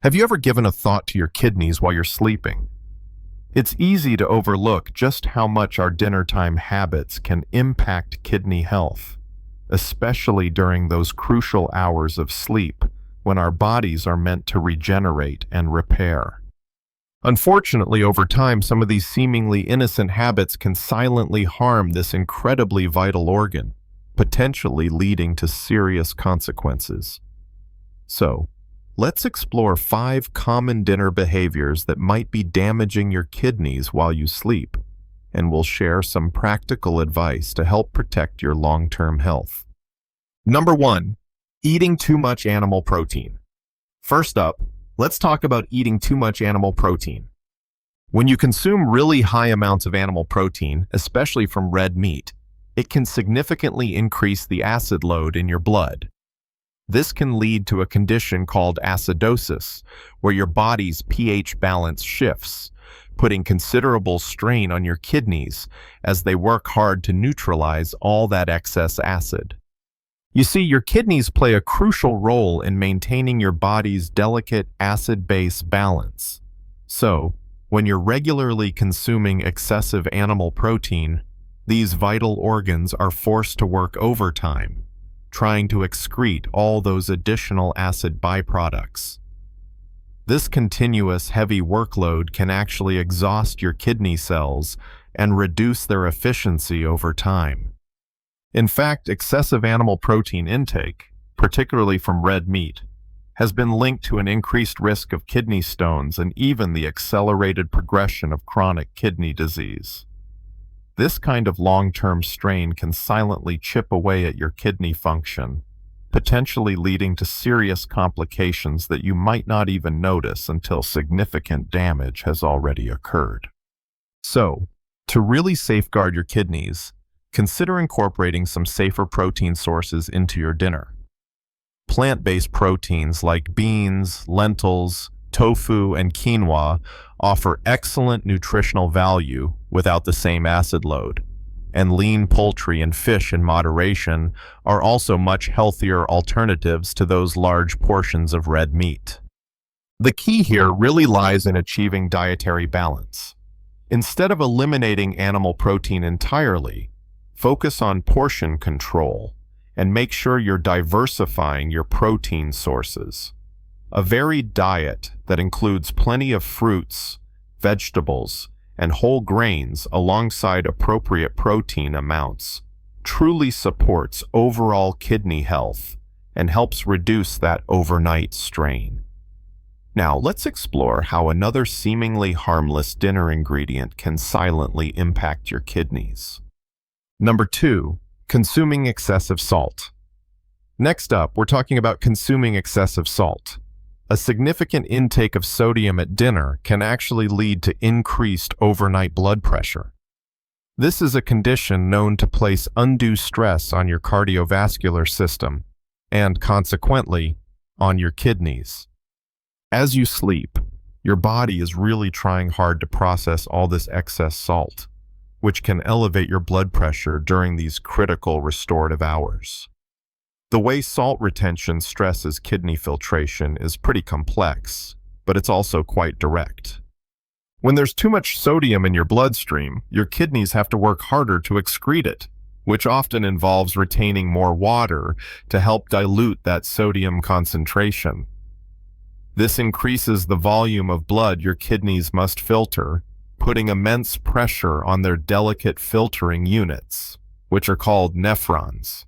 Have you ever given a thought to your kidneys while you're sleeping? It's easy to overlook just how much our dinner time habits can impact kidney health, especially during those crucial hours of sleep when our bodies are meant to regenerate and repair. Unfortunately, over time, some of these seemingly innocent habits can silently harm this incredibly vital organ, potentially leading to serious consequences. So, let's explore 5 common dinner behaviors that might be damaging your kidneys while you sleep, and we'll share some practical advice to help protect your long-term health. Number 1, eating too much animal protein. First up, let's talk about eating too much animal protein. When you consume really high amounts of animal protein, especially from red meat, it can significantly increase the acid load in your blood. This can lead to a condition called acidosis, where your body's pH balance shifts, putting considerable strain on your kidneys as they work hard to neutralize all that excess acid. You see, your kidneys play a crucial role in maintaining your body's delicate acid-base balance. So, when you're regularly consuming excessive animal protein, these vital organs are forced to work overtime, trying to excrete all those additional acid byproducts. This continuous heavy workload can actually exhaust your kidney cells and reduce their efficiency over time. In fact, excessive animal protein intake, particularly from red meat, has been linked to an increased risk of kidney stones and even the accelerated progression of chronic kidney disease. This kind of long-term strain can silently chip away at your kidney function, potentially leading to serious complications that you might not even notice until significant damage has already occurred. So, to really safeguard your kidneys, consider incorporating some safer protein sources into your dinner. Plant-based proteins like beans, lentils, tofu, and quinoa offer excellent nutritional value without the same acid load, and lean poultry and fish in moderation are also much healthier alternatives to those large portions of red meat. The key here really lies in achieving dietary balance. Instead of eliminating animal protein entirely, focus on portion control and make sure you're diversifying your protein sources. A varied diet that includes plenty of fruits, vegetables, and whole grains alongside appropriate protein amounts truly supports overall kidney health and helps reduce that overnight strain. Now, let's explore how another seemingly harmless dinner ingredient can silently impact your kidneys. Number 2, consuming excessive salt. Next up, we're talking about consuming excessive salt. A significant intake of sodium at dinner can actually lead to increased overnight blood pressure. This is a condition known to place undue stress on your cardiovascular system and, consequently, on your kidneys. As you sleep, your body is really trying hard to process all this excess salt, which can elevate your blood pressure during these critical restorative hours. The way salt retention stresses kidney filtration is pretty complex, but it's also quite direct. When there's too much sodium in your bloodstream, your kidneys have to work harder to excrete it, which often involves retaining more water to help dilute that sodium concentration. This increases the volume of blood your kidneys must filter, putting immense pressure on their delicate filtering units, which are called nephrons.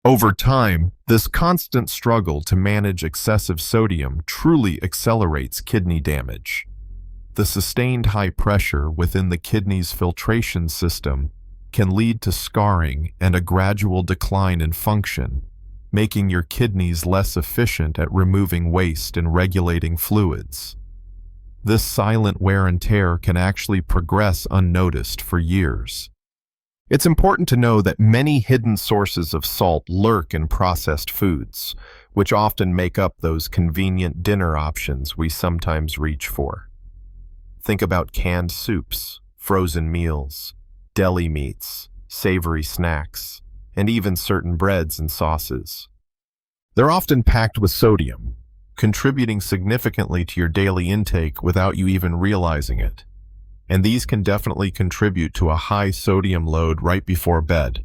Over time, this constant struggle to manage excessive sodium truly accelerates kidney damage. The sustained high pressure within the kidney's filtration system can lead to scarring and a gradual decline in function, making your kidneys less efficient at removing waste and regulating fluids. This silent wear and tear can actually progress unnoticed for years. It's important to know that many hidden sources of salt lurk in processed foods, which often make up those convenient dinner options we sometimes reach for. Think about canned soups, frozen meals, deli meats, savory snacks, and even certain breads and sauces. They're often packed with sodium, contributing significantly to your daily intake without you even realizing it. And these can definitely contribute to a high sodium load right before bed.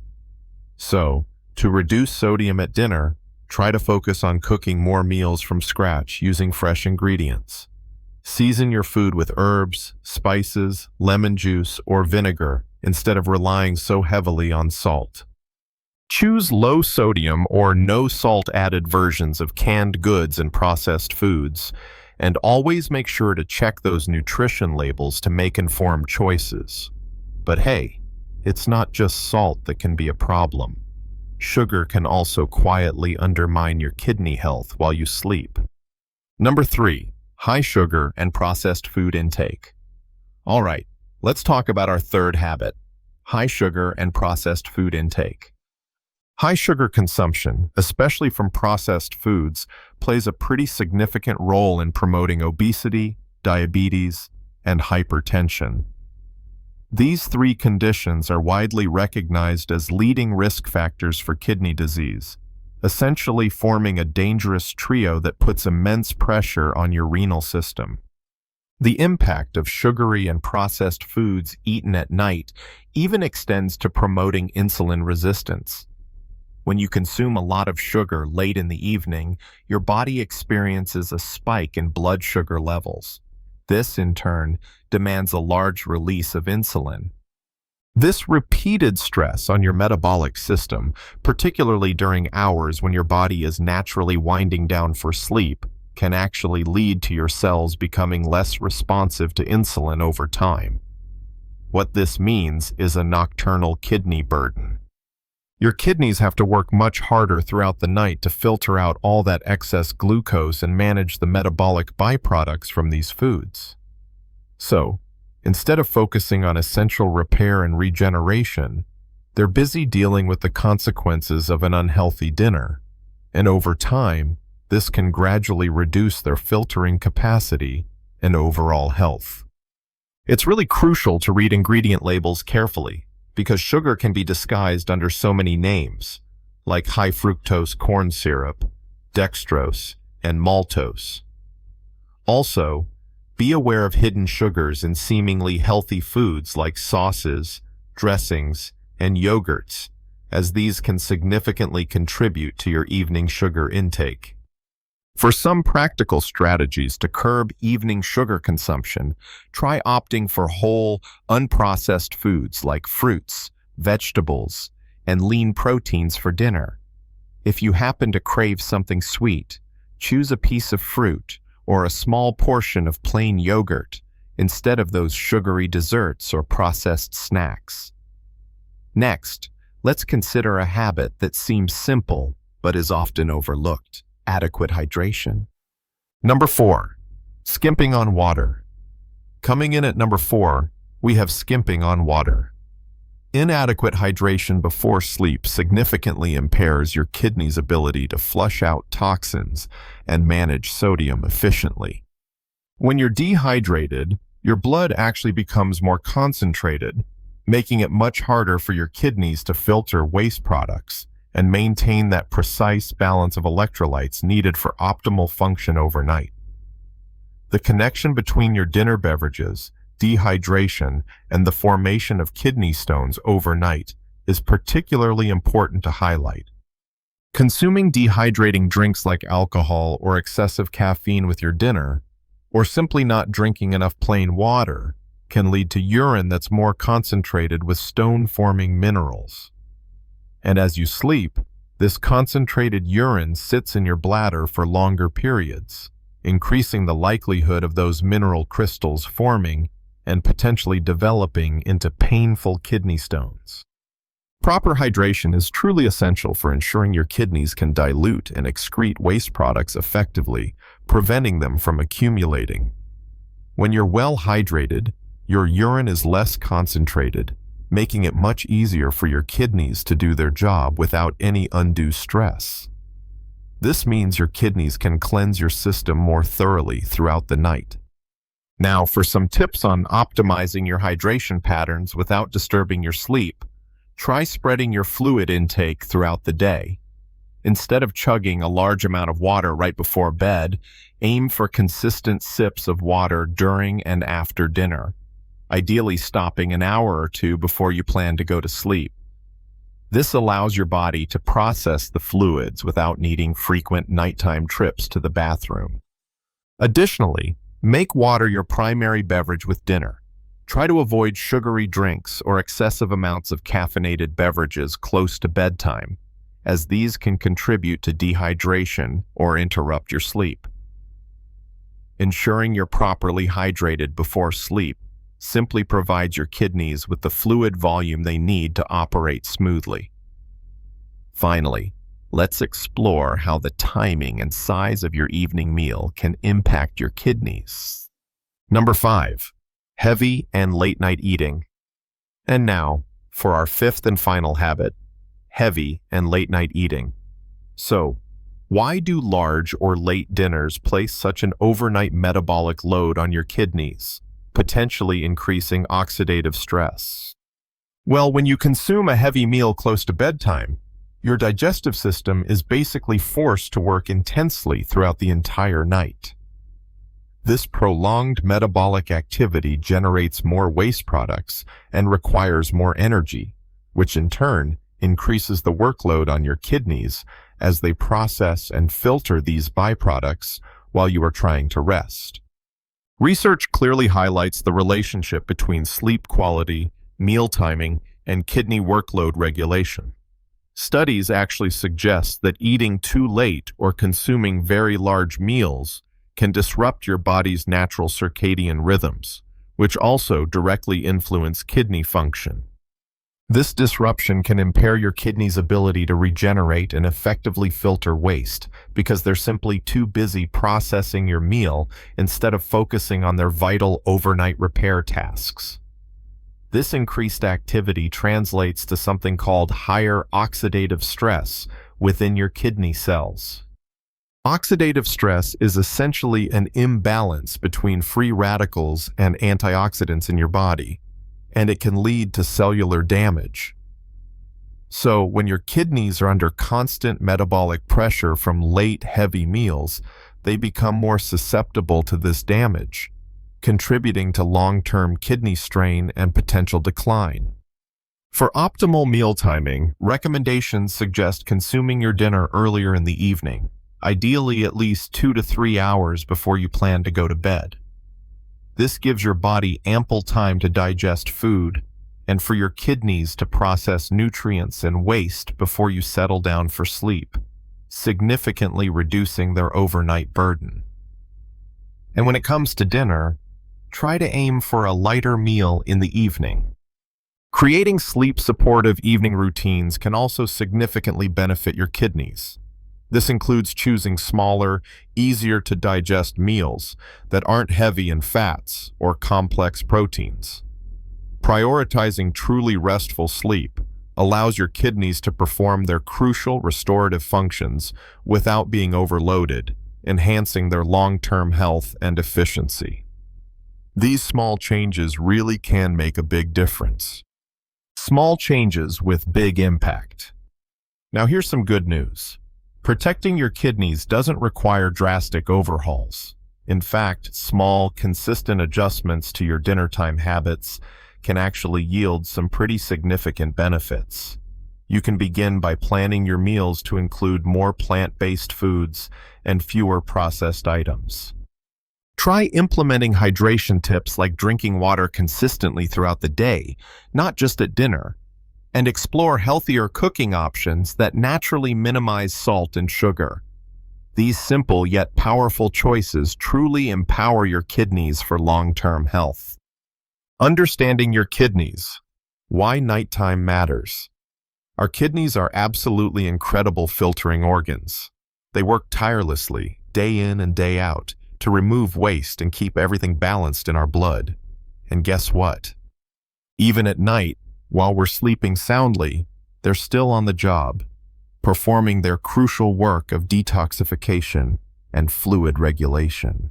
So, to reduce sodium at dinner, try to focus on cooking more meals from scratch using fresh ingredients. Season your food with herbs, spices, lemon juice, or vinegar instead of relying so heavily on salt. Choose low sodium or no salt added versions of canned goods and processed foods, and always make sure to check those nutrition labels to make informed choices. But hey, it's not just salt that can be a problem. Sugar can also quietly undermine your kidney health while you sleep. Number 3, high sugar and processed food intake. All right, let's talk about our third habit, high sugar and processed food intake. High sugar consumption, especially from processed foods, plays a pretty significant role in promoting obesity, diabetes, and hypertension. These 3 conditions are widely recognized as leading risk factors for kidney disease, essentially forming a dangerous trio that puts immense pressure on your renal system. The impact of sugary and processed foods eaten at night even extends to promoting insulin resistance. When you consume a lot of sugar late in the evening, your body experiences a spike in blood sugar levels. This, in turn, demands a large release of insulin. This repeated stress on your metabolic system, particularly during hours when your body is naturally winding down for sleep, can actually lead to your cells becoming less responsive to insulin over time. What this means is a nocturnal kidney burden. Your kidneys have to work much harder throughout the night to filter out all that excess glucose and manage the metabolic byproducts from these foods. So, instead of focusing on essential repair and regeneration, they're busy dealing with the consequences of an unhealthy dinner. And over time, this can gradually reduce their filtering capacity and overall health. It's really crucial to read ingredient labels carefully, because sugar can be disguised under so many names, like high fructose corn syrup, dextrose, and maltose. Also, be aware of hidden sugars in seemingly healthy foods like sauces, dressings, and yogurts, as these can significantly contribute to your evening sugar intake. For some practical strategies to curb evening sugar consumption, try opting for whole, unprocessed foods like fruits, vegetables, and lean proteins for dinner. If you happen to crave something sweet, choose a piece of fruit or a small portion of plain yogurt instead of those sugary desserts or processed snacks. Next, let's consider a habit that seems simple but is often overlooked: adequate hydration. Number 4, skimping on water. Coming in at number 4, we have skimping on water. Inadequate hydration before sleep significantly impairs your kidney's ability to flush out toxins and manage sodium efficiently. When you're dehydrated, your blood actually becomes more concentrated, making it much harder for your kidneys to filter waste products and maintain that precise balance of electrolytes needed for optimal function overnight. The connection between your dinner beverages, dehydration, and the formation of kidney stones overnight is particularly important to highlight. Consuming dehydrating drinks like alcohol or excessive caffeine with your dinner, or simply not drinking enough plain water, can lead to urine that's more concentrated with stone-forming minerals. And as you sleep, this concentrated urine sits in your bladder for longer periods, increasing the likelihood of those mineral crystals forming and potentially developing into painful kidney stones. Proper hydration is truly essential for ensuring your kidneys can dilute and excrete waste products effectively, preventing them from accumulating. When you're well hydrated, your urine is less concentrated, making it much easier for your kidneys to do their job without any undue stress. This means your kidneys can cleanse your system more thoroughly throughout the night. Now, for some tips on optimizing your hydration patterns without disturbing your sleep, try spreading your fluid intake throughout the day. Instead of chugging a large amount of water right before bed, aim for consistent sips of water during and after dinner, ideally stopping an hour or two before you plan to go to sleep. This allows your body to process the fluids without needing frequent nighttime trips to the bathroom. Additionally, make water your primary beverage with dinner. Try to avoid sugary drinks or excessive amounts of caffeinated beverages close to bedtime, as these can contribute to dehydration or interrupt your sleep. Ensuring you're properly hydrated before sleep simply provides your kidneys with the fluid volume they need to operate smoothly. Finally, let's explore how the timing and size of your evening meal can impact your kidneys. Number 5. Heavy and late-night eating. And now, for our fifth and final habit, heavy and late-night eating. So, why do large or late dinners place such an overnight metabolic load on your kidneys, potentially increasing oxidative stress? Well, when you consume a heavy meal close to bedtime, your digestive system is basically forced to work intensely throughout the entire night. This prolonged metabolic activity generates more waste products and requires more energy, which in turn increases the workload on your kidneys as they process and filter these byproducts while you are trying to rest. Research clearly highlights the relationship between sleep quality, meal timing, and kidney workload regulation. Studies actually suggest that eating too late or consuming very large meals can disrupt your body's natural circadian rhythms, which also directly influence kidney function. This disruption can impair your kidney's ability to regenerate and effectively filter waste because they're simply too busy processing your meal instead of focusing on their vital overnight repair tasks. This increased activity translates to something called higher oxidative stress within your kidney cells. Oxidative stress is essentially an imbalance between free radicals and antioxidants in your body, and it can lead to cellular damage. So, when your kidneys are under constant metabolic pressure from late, heavy meals, they become more susceptible to this damage, contributing to long-term kidney strain and potential decline. For optimal meal timing, recommendations suggest consuming your dinner earlier in the evening, ideally at least 2 to 3 hours before you plan to go to bed. This gives your body ample time to digest food and for your kidneys to process nutrients and waste before you settle down for sleep, significantly reducing their overnight burden. And when it comes to dinner, try to aim for a lighter meal in the evening. Creating sleep-supportive evening routines can also significantly benefit your kidneys. This includes choosing smaller, easier-to-digest meals that aren't heavy in fats or complex proteins. Prioritizing truly restful sleep allows your kidneys to perform their crucial restorative functions without being overloaded, enhancing their long-term health and efficiency. These small changes really can make a big difference. Small changes with big impact. Now here's some good news. Protecting your kidneys doesn't require drastic overhauls. In fact, small, consistent adjustments to your dinnertime habits can actually yield some pretty significant benefits. You can begin by planning your meals to include more plant-based foods and fewer processed items. Try implementing hydration tips like drinking water consistently throughout the day, not just at dinner, and explore healthier cooking options that naturally minimize salt and sugar. These simple yet powerful choices truly empower your kidneys for long-term health. Understanding your kidneys. Why nighttime matters. Our kidneys are absolutely incredible filtering organs. They work tirelessly, day in and day out, to remove waste and keep everything balanced in our blood. And guess what? Even at night, while we're sleeping soundly, they're still on the job, performing their crucial work of detoxification and fluid regulation.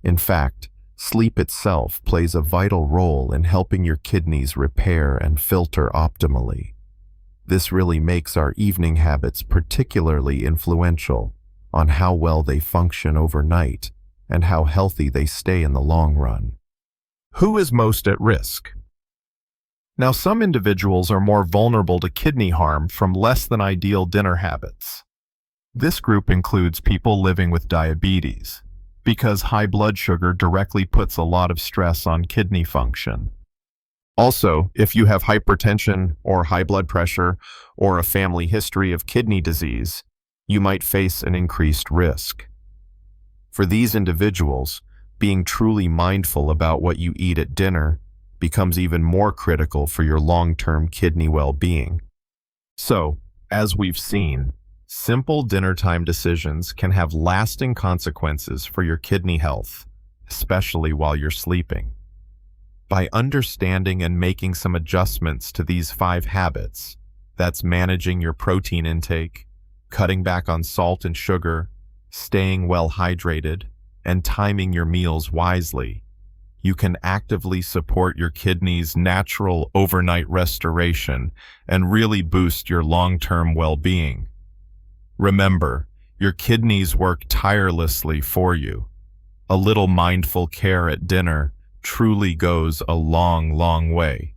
In fact, sleep itself plays a vital role in helping your kidneys repair and filter optimally. This really makes our evening habits particularly influential on how well they function overnight and how healthy they stay in the long run. Who is most at risk? Now, some individuals are more vulnerable to kidney harm from less than ideal dinner habits. This group includes people living with diabetes, because high blood sugar directly puts a lot of stress on kidney function. Also, if you have hypertension or high blood pressure or a family history of kidney disease, you might face an increased risk. For these individuals, being truly mindful about what you eat at dinner becomes even more critical for your long-term kidney well-being. So, as we've seen, simple dinner time decisions can have lasting consequences for your kidney health, especially while you're sleeping. By understanding and making some adjustments to these 5 habits, that's managing your protein intake, cutting back on salt and sugar, staying well hydrated, and timing your meals wisely, you can actively support your kidneys' natural overnight restoration and really boost your long-term well-being. Remember, your kidneys work tirelessly for you. A little mindful care at dinner truly goes a long, long way.